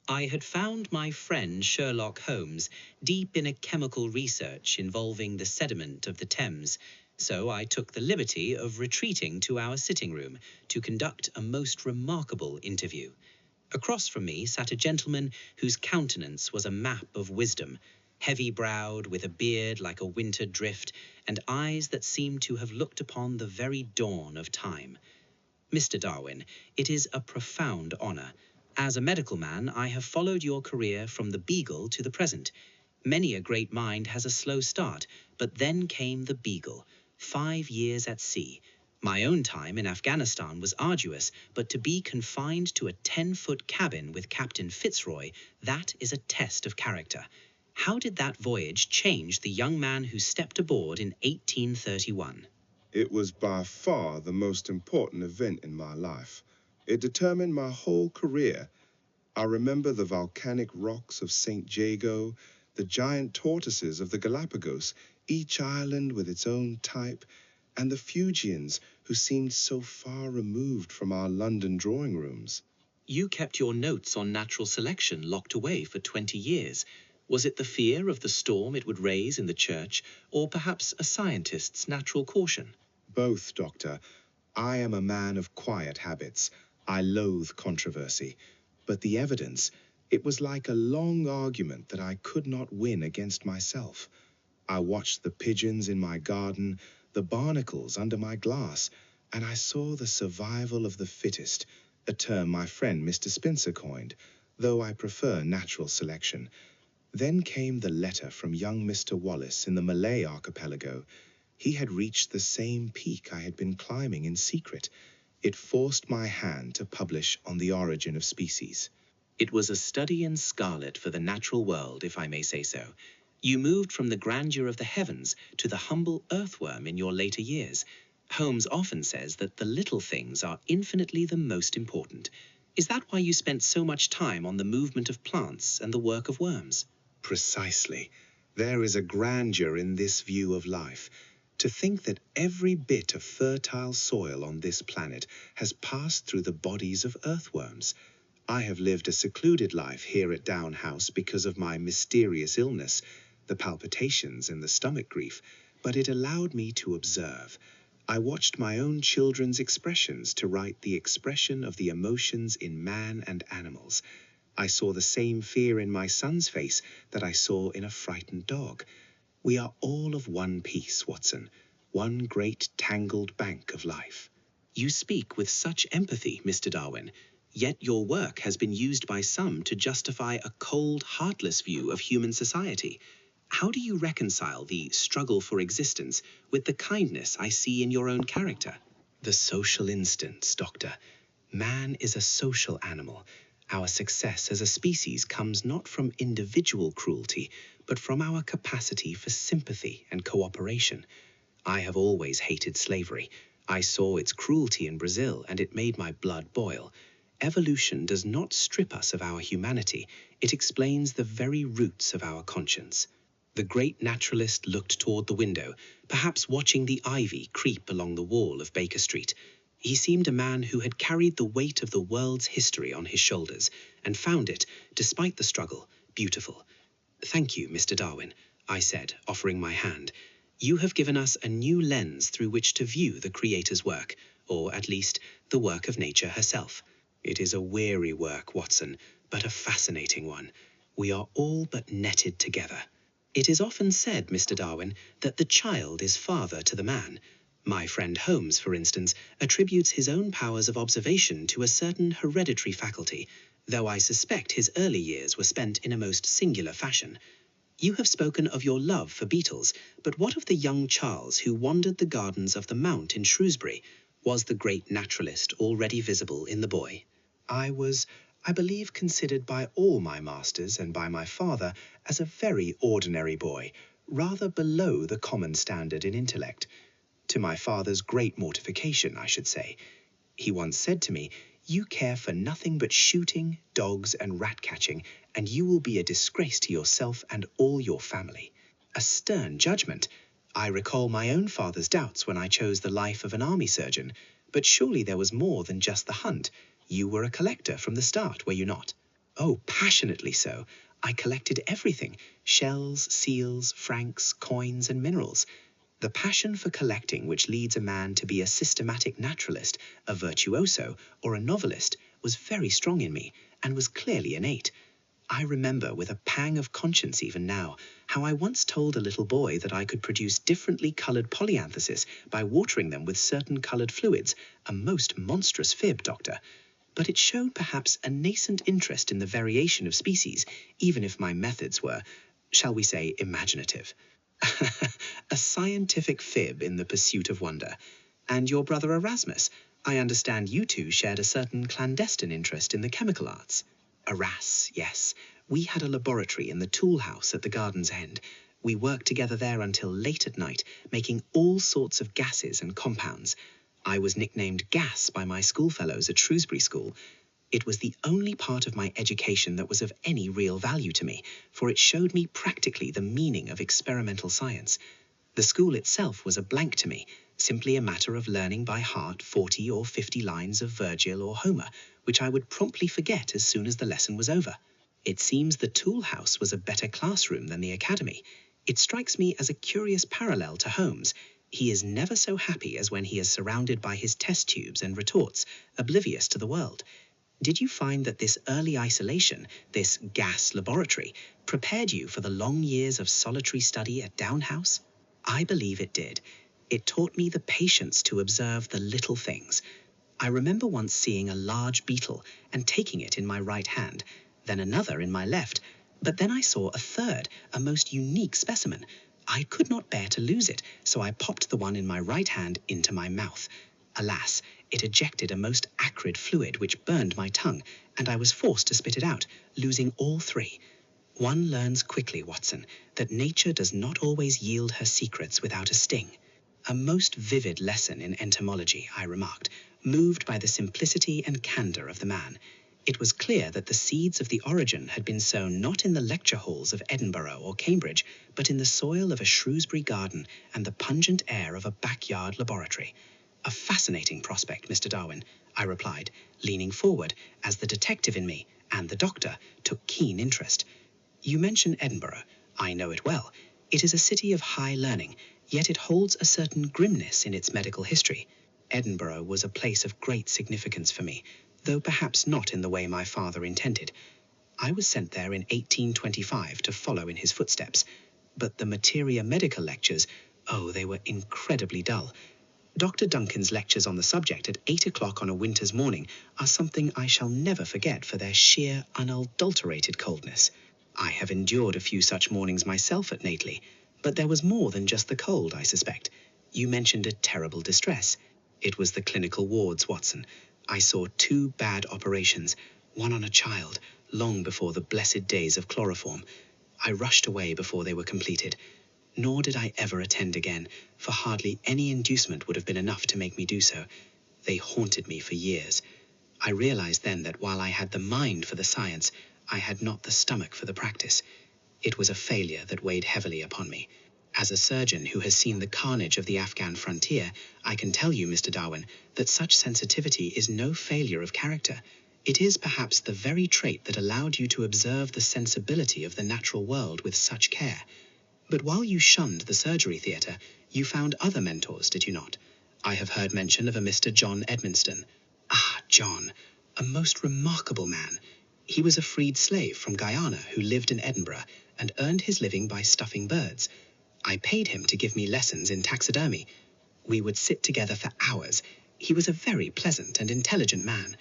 I had found my friend Sherlock Holmes deep in a chemical research involving the sediment of the Thames, so I took the liberty of retreating to our sitting room to conduct a most remarkable interview. Across from me sat a gentleman whose countenance was a map of wisdom, heavy-browed, with a beard like a winter drift, and eyes that seemed to have looked upon the very dawn of time. Mr. Darwin, it is a profound honor. As a medical man, I have followed your career from the Beagle to the present. Many a great mind has a slow start, but then came the Beagle, 5 years at sea. My own time in Afghanistan was arduous, but to be confined to a 10-foot cabin with Captain Fitzroy, that is a test of character. How did that voyage change the young man who stepped aboard in 1831? It was by far the most important event in my life. It determined my whole career. I remember the volcanic rocks of St. Jago, the giant tortoises of the Galapagos, each island with its own type, and the Fuegians who seemed so far removed from our London drawing rooms. You kept your notes on natural selection locked away for 20 years. Was it the fear of the storm it would raise in the church, or perhaps a scientist's natural caution? Both, Doctor. I am a man of quiet habits. I loathe controversy. But the evidence, it was like a long argument that I could not win against myself. I watched the pigeons in my garden, the barnacles under my glass, and I saw the survival of the fittest, a term my friend Mr. Spencer coined, though I prefer natural selection. Then came the letter from young Mr. Wallace in the Malay archipelago. He had reached the same peak I had been climbing in secret. It forced my hand to publish on the origin of species. It was a study in scarlet for the natural world, if I may say so. You moved from the grandeur of the heavens to the humble earthworm in your later years. Holmes often says that the little things are infinitely the most important. Is that why you spent so much time on the movement of plants and the work of worms? Precisely. There is a grandeur in this view of life. To think that every bit of fertile soil on this planet has passed through the bodies of earthworms. I have lived a secluded life here at Down House because of my mysterious illness, the palpitations and the stomach grief, but it allowed me to observe. I watched my own children's expressions to write the expression of the emotions in man and animals. I saw the same fear in my son's face that I saw in a frightened dog. We are all of one piece, Watson, one great tangled bank of life. You speak with such empathy, Mr. Darwin, yet your work has been used by some to justify a cold, heartless view of human society. How do you reconcile the struggle for existence with the kindness I see in your own character? The social instincts, Doctor. Man is a social animal. Our success as a species comes not from individual cruelty, but from our capacity for sympathy and cooperation. I have always hated slavery. I saw its cruelty in Brazil, and it made my blood boil. Evolution does not strip us of our humanity. It explains the very roots of our conscience. The great naturalist looked toward the window, perhaps watching the ivy creep along the wall of Baker Street. He seemed a man who had carried the weight of the world's history on his shoulders, and found it, despite the struggle, beautiful. Thank you, Mr. Darwin, I said, offering my hand. You have given us a new lens through which to view the Creator's work, or at least the work of nature herself. It is a weary work, Watson, but a fascinating one. We are all but netted together. It is often said, Mr. Darwin, that the child is father to the man. My friend Holmes, for instance, attributes his own powers of observation to a certain hereditary faculty, though I suspect his early years were spent in a most singular fashion. You have spoken of your love for beetles, but what of the young Charles who wandered the gardens of the Mount in Shrewsbury? Was the great naturalist already visible in the boy? I was, I believe, considered by all my masters and by my father as a very ordinary boy, rather below the common standard in intellect. To my father's great mortification, I should say. He once said to me, "You care for nothing but shooting, dogs, and rat-catching, and you will be a disgrace to yourself and all your family." A stern judgment. I recall my own father's doubts when I chose the life of an army surgeon, but surely there was more than just the hunt. You were a collector from the start, were you not? Oh, passionately so. I collected everything: shells, seals, francs, coins, and minerals. The passion for collecting which leads a man to be a systematic naturalist, a virtuoso, or a novelist was very strong in me, and was clearly innate. I remember with a pang of conscience even now how I once told a little boy that I could produce differently coloured polyantheses by watering them with certain coloured fluids, a most monstrous fib, Doctor. But it showed perhaps a nascent interest in the variation of species, even if my methods were, shall we say, imaginative. A scientific fib in the pursuit of wonder. And your brother Erasmus, I understand you two shared a certain clandestine interest in the chemical arts. Yes. We had a laboratory in the tool house at the garden's end. We worked together there until late at night, making all sorts of gases and compounds. I was nicknamed Gas by my schoolfellows at Shrewsbury School. It was the only part of my education that was of any real value to me, for it showed me practically the meaning of experimental science. The school itself was a blank to me, simply a matter of learning by heart 40 or 50 lines of Virgil or Homer, which I would promptly forget as soon as the lesson was over. It seems the tool house was a better classroom than the academy. It strikes me as a curious parallel to Holmes. He is never so happy as when he is surrounded by his test tubes and retorts, oblivious to the world. Did you find that this early isolation, this gas laboratory, prepared you for the long years of solitary study at Down House? I believe it did. It taught me the patience to observe the little things. I remember once seeing a large beetle and taking it in my right hand, then another in my left, but then I saw a third, a most unique specimen. I could not bear to lose it, so I popped the one in my right hand into my mouth. Alas, it ejected a most acrid fluid which burned my tongue, and I was forced to spit it out, losing all three. One learns quickly, Watson, that nature does not always yield her secrets without a sting. A most vivid lesson in entomology, I remarked, moved by the simplicity and candour of the man. It was clear that the seeds of the origin had been sown not in the lecture halls of Edinburgh or Cambridge, but in the soil of a Shrewsbury garden and the pungent air of a backyard laboratory. A fascinating prospect, Mr. Darwin, I replied, leaning forward as the detective in me and the doctor took keen interest. You mention Edinburgh. I know it well. It is a city of high learning, yet it holds a certain grimness in its medical history. Edinburgh was a place of great significance for me, though perhaps not in the way my father intended. I was sent there in 1825 to follow in his footsteps, but the materia medica lectures, oh, they were incredibly dull. Dr. Duncan's lectures on the subject at 8 o'clock on a winter's morning are something I shall never forget for their sheer, unadulterated coldness. I have endured a few such mornings myself at Nately, but there was more than just the cold, I suspect. You mentioned a terrible distress. It was the clinical wards, Watson. I saw 2 bad operations, one on a child, long before the blessed days of chloroform. I rushed away before they were completed. Nor did I ever attend again, for hardly any inducement would have been enough to make me do so. They haunted me for years. I realized then that while I had the mind for the science, I had not the stomach for the practice. It was a failure that weighed heavily upon me. As a surgeon who has seen the carnage of the Afghan frontier, I can tell you, Mr. Darwin, that such sensitivity is no failure of character. It is perhaps the very trait that allowed you to observe the sensibility of the natural world with such care. But while you shunned the surgery theatre, you found other mentors, did you not? I have heard mention of a Mr. John Edmonston. Ah, John, a most remarkable man. He was a freed slave from Guyana who lived in Edinburgh and earned his living by stuffing birds. I paid him to give me lessons in taxidermy. We would sit together for hours. He was a very pleasant and intelligent man.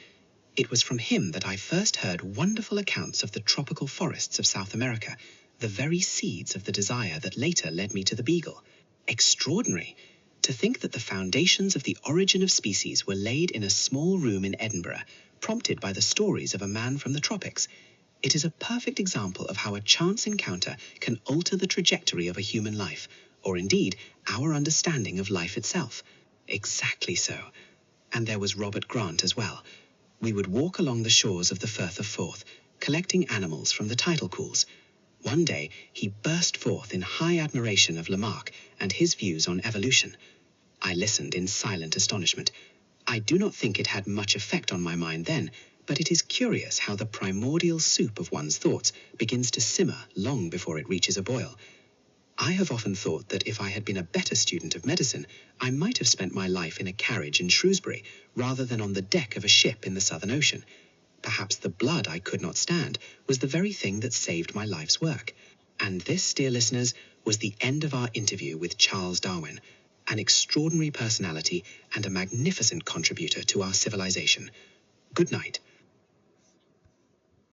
It was from him that I first heard wonderful accounts of the tropical forests of South America, the very seeds of the desire that later led me to the beagle. Extraordinary! To think that the foundations of the origin of species were laid in a small room in Edinburgh, prompted by the stories of a man from the tropics. It is a perfect example of how a chance encounter can alter the trajectory of a human life, or indeed, our understanding of life itself. Exactly so. And there was Robert Grant as well. We would walk along the shores of the Firth of Forth, collecting animals from the tidal pools. One day, he burst forth in high admiration of Lamarck and his views on evolution. I listened in silent astonishment. I do not think it had much effect on my mind then, But it is curious how the primordial soup of one's thoughts begins to simmer long before it reaches a boil. I have often thought that if I had been a better student of medicine, I might have spent my life in a carriage in Shrewsbury, rather than on the deck of a ship in the Southern Ocean. Perhaps the blood I could not stand was the very thing that saved my life's work. And this, dear listeners, was the end of our interview with Charles Darwin, an extraordinary personality and a magnificent contributor to our civilization. Good night.